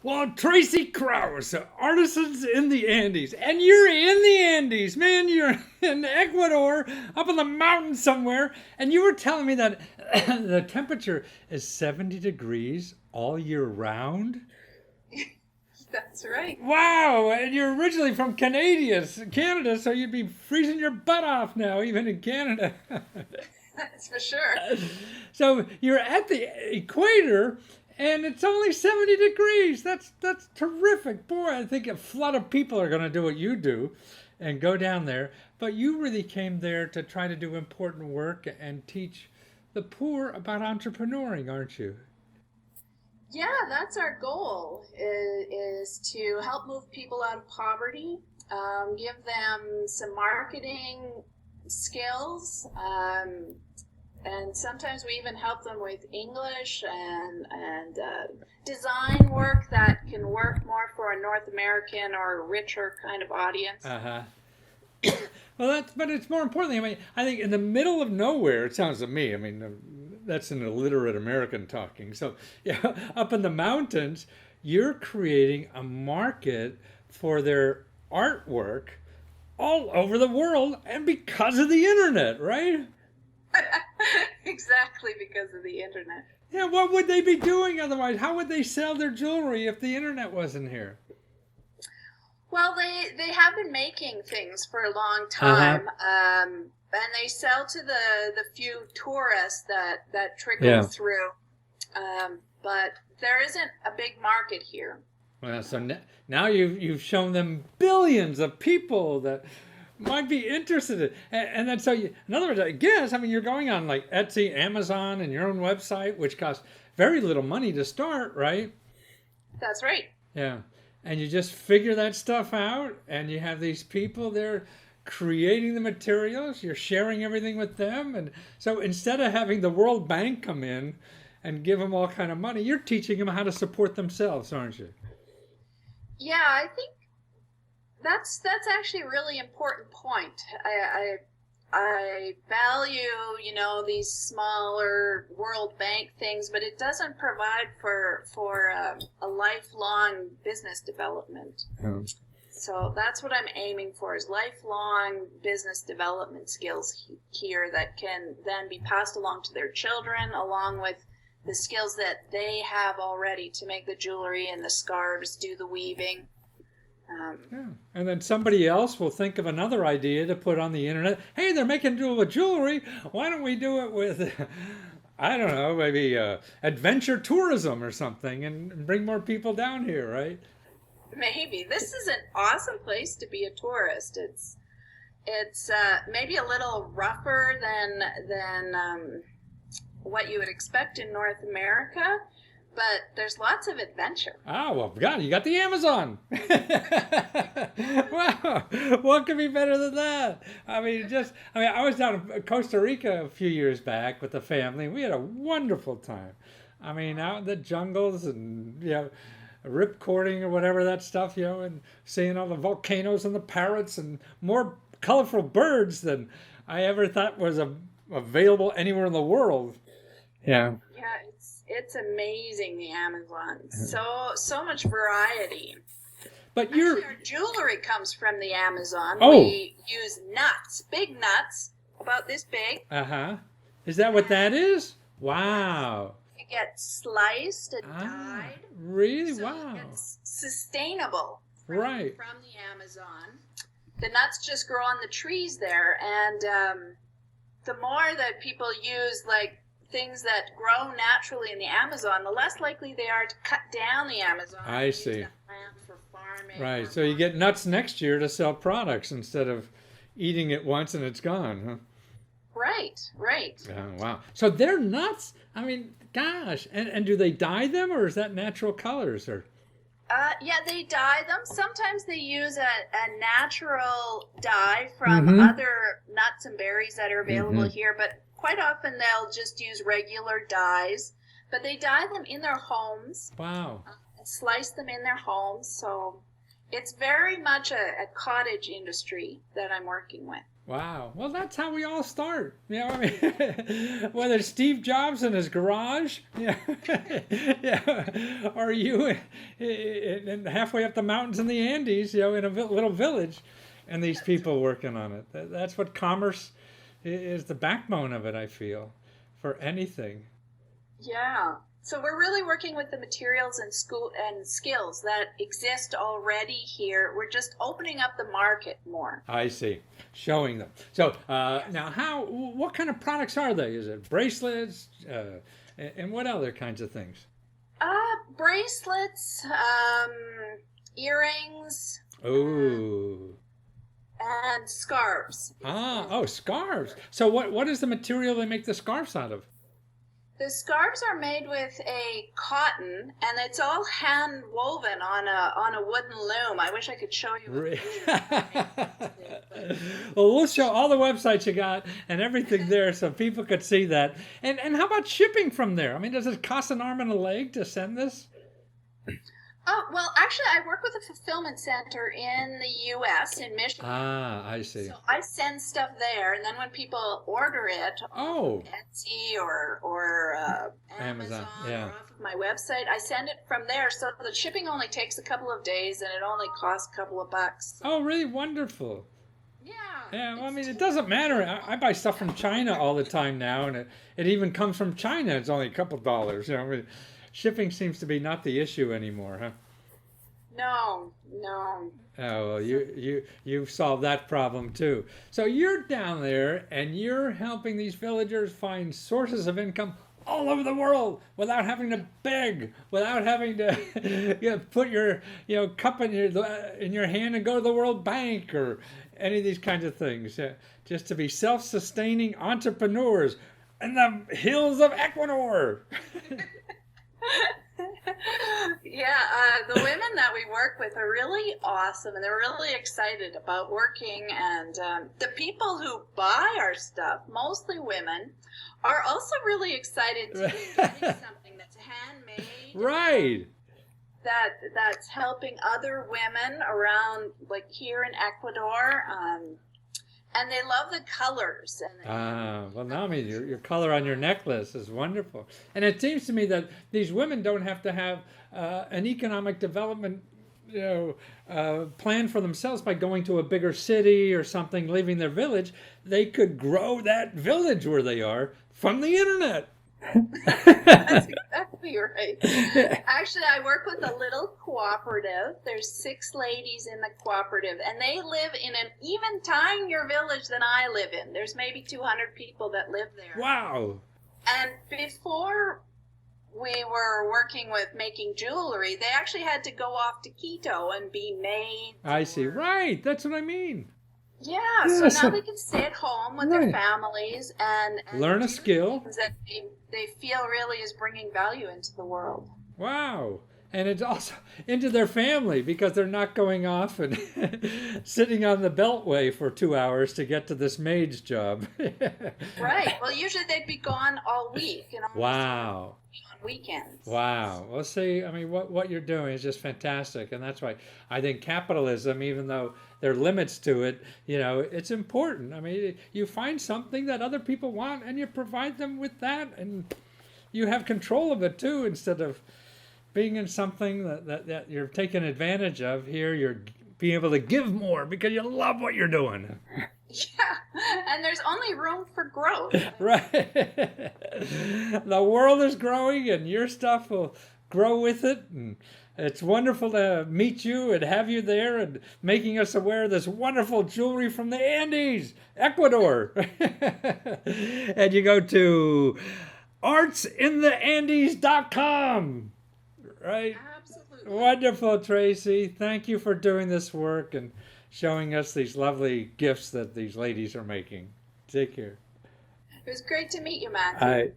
Well, Tracy Krause, Artisans in the Andes. And you're in the Andes, man. You're in Ecuador, up in the mountains somewhere. And you were telling me that the temperature is 70 degrees all year round. That's right. Wow, and you're originally from Canada, so you'd be freezing your butt off now, even in Canada. That's for sure. So you're at the equator, and it's only 70 degrees. That's terrific, boy. I think a flood of people are going to do what you do, and go down there. But you really came there to try to do important work and teach the poor about entrepreneuring, aren't you? Yeah, that's our goal is to help move people out of poverty, give them some marketing skills, and sometimes we even help them with English and design work that can work more for a North American or a richer kind of audience. Uh huh. Well, but it's more importantly, I mean, I think in the middle of nowhere, it sounds to me, I mean, that's an illiterate American talking. So, yeah, up in the mountains, you're creating a market for their artwork all over the world and because of the internet, right? Exactly because of the internet. Yeah, what would they be doing otherwise? How would they sell their jewelry if the internet wasn't here? Well, they have been making things for a long Uh huh. time, and they sell to the few tourists that trickle Yeah. through. But there isn't a big market here. Well, so now you've shown them billions of people that might be interested in, and then so you, in other words, I guess I mean you're going on like Etsy, Amazon, and your own website, which costs very little money to start, right? That's right. Yeah, and you just figure that stuff out, and you have these people there creating the materials. You're sharing everything with them, and so instead of having the World Bank come in and give them all kind of money, you're teaching them how to support themselves, aren't you? Yeah, I think that's actually a really important point. I value, these smaller World Bank things, but it doesn't provide for a lifelong business development. Yeah. So that's what I'm aiming for is lifelong business development skills here that can then be passed along to their children, along with the skills that they have already to make the jewelry and the scarves, do the weaving. Um, Yeah. And then somebody else will think of another idea to put on the internet. Hey, they're making do with jewelry. Why don't we do it with, I don't know, maybe adventure tourism or something and bring more people down here, right? Maybe this is an awesome place to be a tourist. It's maybe a little rougher than what you would expect in North America, but there's lots of adventure. Oh, well, God, you got the Amazon. Wow. What could be better than that? I mean, I was down in Costa Rica a few years back with the family. We had a wonderful time. I mean, out in the jungles and, ripcording or whatever that stuff, and seeing all the volcanoes and the parrots and more colorful birds than I ever thought was available anywhere in the world. Yeah. Yeah, it's amazing the Amazon. So much variety. But you're, Actually, our jewelry comes from the Amazon. oh, We use nuts, big nuts, about this big. uh huh. Is that what that is? Yes, Wow. it gets sliced and Ah, dyed, really? so Wow. it's sustainable Right. from the Amazon. The nuts just grow on the trees there, and the more that people use like things that grow naturally in the Amazon, the less likely they are to cut down the Amazon I and use see. that land for farming Right. or So you get marketing. nuts next year to sell products instead of eating it once and it's gone, Right, right. huh? Oh, wow. So they're nuts? I mean, gosh. And do they dye them or is that natural colors or? Yeah, they dye them. Sometimes they use a natural dye from Mm-hmm. other nuts and berries that are available Mm-hmm. here, but quite often they'll just use regular dyes. But they dye them in their homes Wow. and slice them in their homes. So it's very much a cottage industry that I'm working with. Wow. Well, that's how we all start. You know, I mean, whether it's Steve Jobs in his garage, yeah, yeah, or you and halfway up the mountains in the Andes, you know, in a little village, and these people working on it. That's what commerce is, the backbone of it, I feel, for anything. Yeah. So we're really working with the materials and school and skills that exist already here. We're just opening up the market more. I see. Showing them. So Yes. now, what kind of products are they? Is it bracelets, and what other kinds of things? Bracelets, earrings, Oh, and scarves. oh, scarves. So what is the material they make the scarves out of? The scarves are made with a cotton, and it's all hand woven on a wooden loom. I wish I could show you a Re- picture. Well, we'll show all the websites you got and everything there so people could see that. And how about shipping from there? I mean, does it cost an arm and a leg to send this? Oh, well, actually, I work with a fulfillment center in the U.S., in Michigan. Ah, I see. So I send stuff there, and then when people order it Oh, on Etsy or Amazon, Amazon yeah. or off of my website, I send it from there. So the shipping only takes a couple of days, and it only costs a couple of bucks. oh, really wonderful. Yeah. Yeah, well, I it's mean, it too- doesn't matter. I buy stuff from China all the time now, and it even comes from China. It's only a couple dollars. You know, I mean, shipping seems to be not the issue anymore, huh? No, no. Oh, well, you've solved that problem too. So you're down there and you're helping these villagers find sources of income all over the world without having to beg, without having to put your cup in your hand and go to the World Bank or any of these kinds of things. Just to be self-sustaining entrepreneurs in the hills of Ecuador. Yeah, the women that we work with are really awesome, and they're really excited about working. And the people who buy our stuff, mostly women, are also really excited to be getting something that's handmade, Right. that's helping other women around, like here in Ecuador. And they love the colors. Ah, well, now I mean, your color on your necklace is wonderful. And it seems to me that these women don't have to have an economic development, plan for themselves by going to a bigger city or something, leaving their village. They could grow that village where they are from the internet. That's exactly right. Actually, I work with a little cooperative. There's 6 ladies in the cooperative, and they live in an even tinier village than I live in. There's maybe 200 people that live there. Wow. And before we were working with making jewelry, they actually had to go off to Quito and be made. I see. Right. That's what I mean. Yeah, Yeah, so now they can stay at home with their Right. families and Learn a do skill. things that they feel really is bringing value into the world. Wow. And it's also into their family because they're not going off and sitting on the beltway for 2 hours to get to this maid's job. Right. Well, usually they'd be gone all week, Wow. on weekends. Wow. Well, see, I mean, what you're doing is just fantastic. And that's why I think capitalism, even though there are limits to it, it's important. I mean, you find something that other people want and you provide them with that. And you have control of it too, instead of being in something that you're taking advantage of. Here, you're being able to give more because you love what you're doing. Yeah. And there's only room for growth. Right. The world is growing and your stuff will grow with it. And it's wonderful to meet you and have you there and making us aware of this wonderful jewelry from the Andes, Ecuador. And you go to artsintheandes.com. Right? Absolutely. Wonderful, Tracy. Thank you for doing this work and showing us these lovely gifts that these ladies are making. Take care. It was great to meet you, Matt. All right.